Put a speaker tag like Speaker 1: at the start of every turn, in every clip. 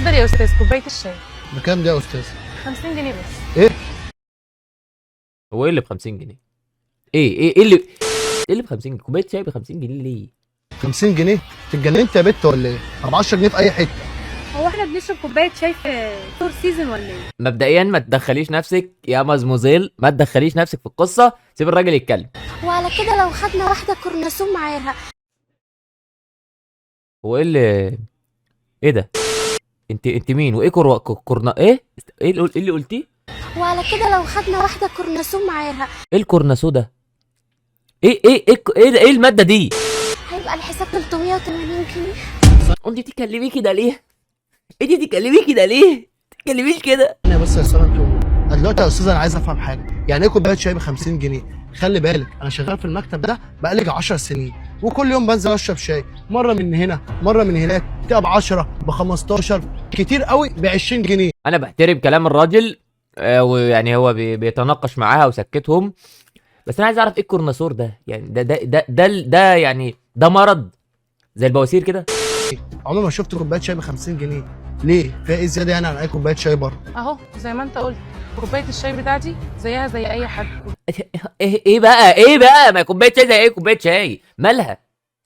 Speaker 1: اتفضل يا استاذ كوبايه الشاي.
Speaker 2: بكام ده يا استاذ؟
Speaker 1: 50 جنيه بس.
Speaker 2: ايه؟
Speaker 3: هو ايه اللي ب 50 جنيه؟ ايه اللي ب 50 جنيه؟ كوبايه شاي ب 50 جنيه ليه؟
Speaker 2: 50 جنيه؟ اتجننت يا بت ولا ايه؟ ب 10 جنيه في اي حته.
Speaker 1: هو احنا بنشرب كوبايه شاي في فور سيزون ولا ايه؟
Speaker 3: مبدئيا ما تدخليش نفسك يا مزموزيل، ما تدخليش نفسك في القصه، سيب الراجل يتكلم.
Speaker 4: وعلى كده لو خدنا واحدة كورنسون معاها.
Speaker 3: هو ايه ده؟ انت مين؟ وايه كورنا ايه اللي قلتيه؟
Speaker 4: وعلى كده لو خدنا واحدة كورنسون معاها
Speaker 3: ايه الكورناسو ده؟ ايه الماده دي؟
Speaker 4: هيبقى الحساب 380 جنيه.
Speaker 3: انت بتتكلمي كده ليه؟ انت بتتكلمي كده ليه؟ تتكلميش كده.
Speaker 2: انا بس يا سلام انا دلوقتي يا استاذ انا عايز افهم حاجه، يعني ايه كوبايه شاي ب 50 جنيه؟ خلي بالك انا شغال في المكتب ده بقالي 10 سنين، وكل يوم بنزل اشرب شاي، مره من هنا مره من هناك، تبقى ب 10 ب 15 كتير قوي ب 20 جنيه.
Speaker 3: انا بحترم كلام الراجل، ويعني هو بيتناقش معاها وسكتهم، بس انا عايز اعرف ايه الكورناسور ده؟ يعني ده يعني ده مرض زي البواسير كده.
Speaker 2: عمري ما شفت كوبايه شاي ب 50 جنيه، ليه؟ فيها ايه زياده يعني عن اي كوبايه شاي بره؟
Speaker 1: اهو زي ما انت قلت كوبايه الشاي بتاعتي زيها زي اي حد.
Speaker 3: ايه بقى ما كوبايه شاي زي ايه؟ كوبايه شاي مالها؟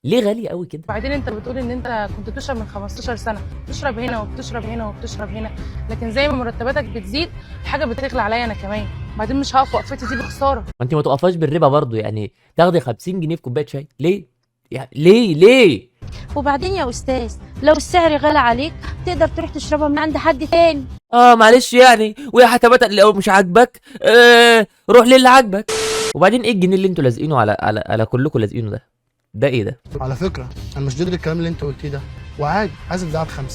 Speaker 3: ليه غاليه قوي كده؟
Speaker 1: وبعدين انت بتقول ان انت كنت بتشرب من 15 سنه، بتشرب هنا وبتشرب هنا وبتشرب هنا، لكن زي ما مرتباتك بتزيد الحاجه بتغلى عليا انا كمان، وبعدين مش هقف وقفتي دي بخساره.
Speaker 3: ما انت ما تقفاش بالربا برضو، يعني تاخدي 50 جنيه في كوبايه شاي ليه؟ يعني ليه؟
Speaker 4: وبعدين يا أستاذ لو السعر غلى عليك تقدر تروح تشربها من عند حد تاني.
Speaker 3: معلش يعني، ويا حتى لو مش عاجبك روح للي عاجبك. وبعدين ايه الجنيه اللي انتوا لازقينه على كلكم لازقينه ده؟ ده ايه ده؟
Speaker 2: على فكره انا مش ضد الكلام اللي انت قلتيه ده، وعادي عايز ابدأ ب 5.